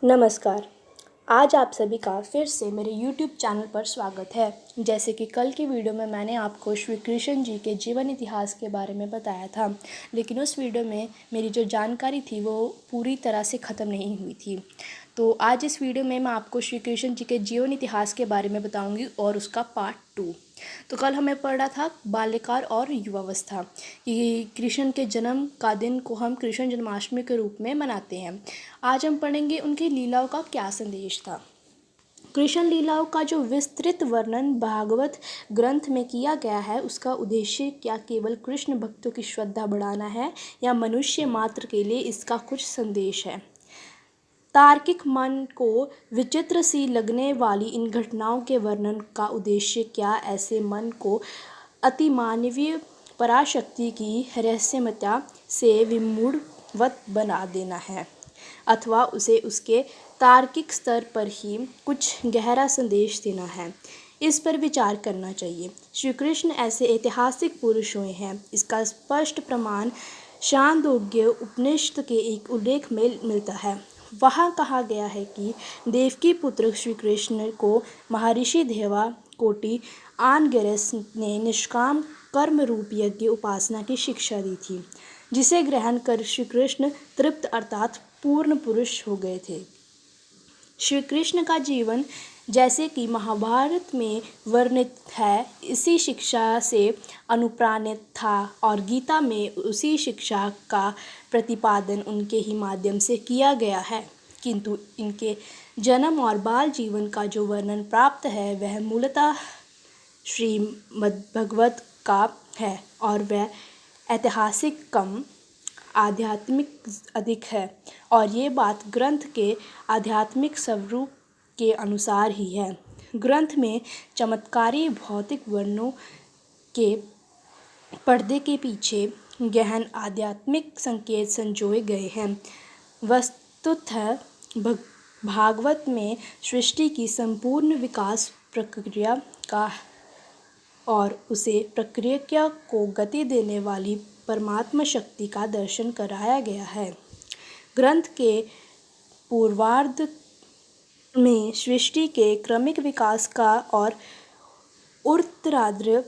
नमस्कार। आज आप सभी का फिर से मेरे YouTube चैनल पर स्वागत है। जैसे कि कल की वीडियो में मैंने आपको श्री कृष्ण जी के जीवन इतिहास के बारे में बताया था, लेकिन उस वीडियो में मेरी जो जानकारी थी वो पूरी तरह से ख़त्म नहीं हुई थी। तो आज इस वीडियो में मैं आपको श्री कृष्ण जी के जीवन इतिहास के बारे में बताऊंगी और उसका पार्ट 2। तो कल हमें पढ़ा था बाल्यकाल और युवावस्था कि कृष्ण के जन्म का दिन को हम कृष्ण जन्माष्टमी के रूप में मनाते हैं। आज हम पढ़ेंगे उनकी लीलाओं का क्या संदेश था। कृष्ण लीलाओं का जो विस्तृत वर्णन भागवत ग्रंथ में किया गया है, उसका उद्देश्य क्या केवल कृष्ण भक्तों की श्रद्धा बढ़ाना है या मनुष्य मात्र के लिए इसका कुछ संदेश है। तार्किक मन को विचित्र सी लगने वाली इन घटनाओं के वर्णन का उद्देश्य क्या ऐसे मन को अतिमानवीय पराशक्ति की रहस्यमयता से विमूढ़वत बना देना है, अथवा उसे उसके तार्किक स्तर पर ही कुछ गहरा संदेश देना है। इस पर विचार करना चाहिए। श्री कृष्ण ऐसे ऐतिहासिक पुरुष हुए हैं। इसका स्पष्ट प्रमाण छांदोग्य उपनिषद के एक उल्लेख में मिलता है। वहाँ कहा गया है कि देवकी पुत्र श्री कृष्ण को महर्षि देवकोटि आनगेरस ने निष्काम कर्म रूप यज्ञ उपासना की शिक्षा दी थी, जिसे ग्रहण कर श्री कृष्ण तृप्त अर्थात पूर्ण पुरुष हो गए थे। श्री कृष्ण का जीवन जैसे कि महाभारत में वर्णित है, इसी शिक्षा से अनुप्राणित था और गीता में उसी शिक्षा का प्रतिपादन उनके ही माध्यम से किया गया है। किंतु इनके जन्म और बाल जीवन का जो वर्णन प्राप्त है वह मूलतः श्रीमद्भगवत का है और वह ऐतिहासिक कम आध्यात्मिक अधिक है, और ये बात ग्रंथ के आध्यात्मिक स्वरूप के अनुसार ही है। ग्रंथ में चमत्कारी भौतिक वर्णनों के पर्दे के पीछे गहन आध्यात्मिक संकेत संजोए गए हैं। वस्तुतः भागवत में सृष्टि की संपूर्ण विकास प्रक्रिया का और उसे प्रक्रिया को गति देने वाली परमात्मा शक्ति का दर्शन कराया गया है। ग्रंथ के पूर्वार्ध में सृष्टि के क्रमिक विकास का और उत्तरार्ध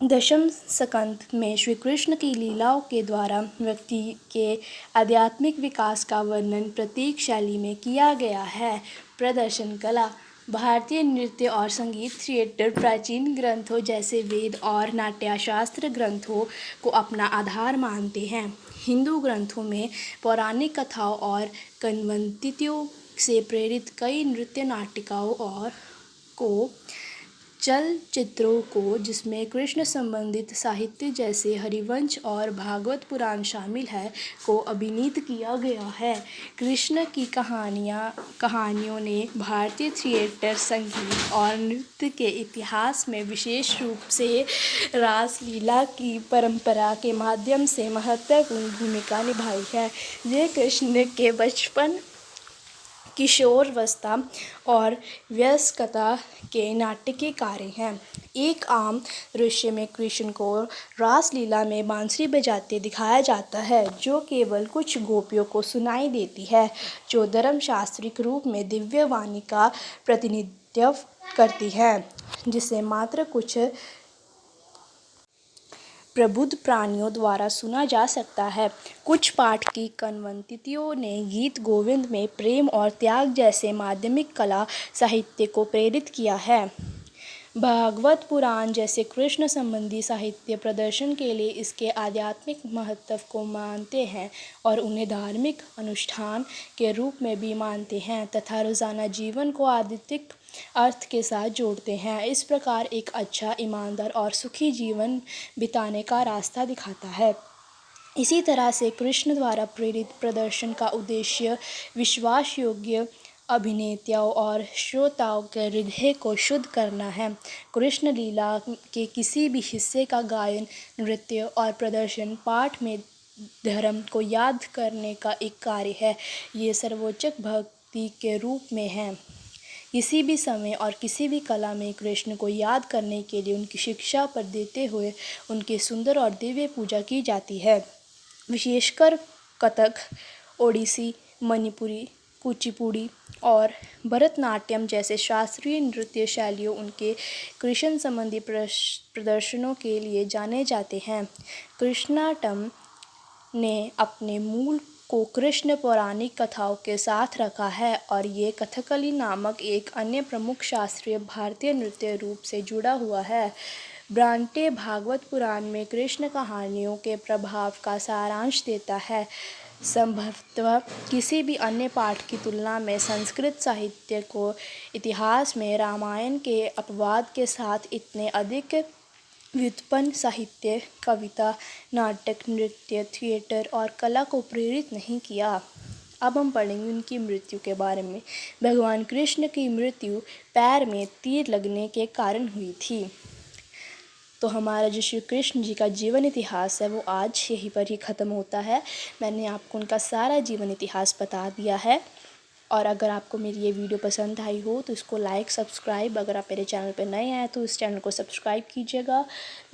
दशम स्कंध में श्री कृष्ण की लीलाओं के द्वारा व्यक्ति के आध्यात्मिक विकास का वर्णन प्रतीक शैली में किया गया है। प्रदर्शन कला, भारतीय नृत्य और संगीत थिएटर प्राचीन ग्रंथों जैसे वेद और नाट्यशास्त्र ग्रंथों को अपना आधार मानते हैं। हिंदू ग्रंथों में पौराणिक कथाओं और किंवदंतियों से प्रेरित कई नृत्य नाटिकाओं और को चलचित्रों को, जिसमें कृष्ण संबंधित साहित्य जैसे हरिवंश और भागवत पुराण शामिल है, को अभिनीत किया गया है। कृष्ण की कहानियों ने भारतीय थिएटर, संगीत और नृत्य के इतिहास में विशेष रूप से रासलीला की परंपरा के माध्यम से महत्वपूर्ण भूमिका निभाई है। ये कृष्ण के बचपन, किशोरावस्था और वयस्कता के नाटकीय कार्य हैं। एक आम दृश्य में कृष्ण को रासलीला में बांसुरी बजाते दिखाया जाता है, जो केवल कुछ गोपियों को सुनाई देती है, जो धर्मशास्त्रिक रूप में दिव्य वाणी का प्रतिनिधित्व करती है, जिसे मात्र कुछ प्रबुद्ध प्राणियों द्वारा सुना जा सकता है। कुछ पाठ की किंवदंतियों ने गीत गोविंद में प्रेम और त्याग जैसे माध्यमिक कला साहित्य को प्रेरित किया है। भागवत पुराण जैसे कृष्ण संबंधी साहित्य प्रदर्शन के लिए इसके आध्यात्मिक महत्व को मानते हैं और उन्हें धार्मिक अनुष्ठान के रूप में भी मानते हैं तथा रोजाना जीवन को आध्यात्मिक अर्थ के साथ जोड़ते हैं। इस प्रकार एक अच्छा, ईमानदार और सुखी जीवन बिताने का रास्ता दिखाता है। इसी तरह से कृष्ण द्वारा प्रेरित प्रदर्शन का उद्देश्य विश्वास योग्य अभिनेताओं और श्रोताओं के हृदय को शुद्ध करना है। कृष्ण लीला के किसी भी हिस्से का गायन, नृत्य और प्रदर्शन पाठ में धर्म को याद करने का एक कार्य है। ये सर्वोच्च भक्ति के रूप में है। किसी भी समय और किसी भी कला में कृष्ण को याद करने के लिए उनकी शिक्षा पर देते हुए उनकी सुंदर और दिव्य पूजा की जाती है। विशेषकर कथक, ओडिसी, मणिपुरी, कुचिपुड़ी और भरतनाट्यम जैसे शास्त्रीय नृत्य शैलियों उनके कृष्ण संबंधी प्रदर्शनों के लिए जाने जाते हैं। कृष्णाटम ने अपने मूल को कृष्ण पौराणिक कथाओं के साथ रखा है और ये कथकली नामक एक अन्य प्रमुख शास्त्रीय भारतीय नृत्य रूप से जुड़ा हुआ है। ब्रांटे भागवत पुराण में कृष्ण कहानियों के प्रभाव का सारांश देता है। संभवतः किसी भी अन्य पाठ की तुलना में संस्कृत साहित्य को इतिहास में रामायण के अपवाद के साथ इतने अधिक व्युत्पन्न साहित्य, कविता, नाटक, नृत्य, थिएटर और कला को प्रेरित नहीं किया। अब हम पढ़ेंगे उनकी मृत्यु के बारे में। भगवान कृष्ण की मृत्यु पैर में तीर लगने के कारण हुई थी। तो हमारा जो श्री कृष्ण जी का जीवन इतिहास है वो आज यहीं पर ही ख़त्म होता है। मैंने आपको उनका सारा जीवन इतिहास बता दिया है। और अगर आपको मेरी ये वीडियो पसंद आई हो तो इसको लाइक, सब्सक्राइब, अगर आप मेरे चैनल पर नए आए तो इस चैनल को सब्सक्राइब कीजिएगा,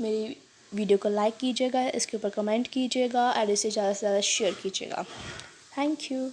मेरी वीडियो को लाइक कीजिएगा, इसके ऊपर कमेंट कीजिएगा और इसे ज़्यादा से ज़्यादा शेयर कीजिएगा। Thank you.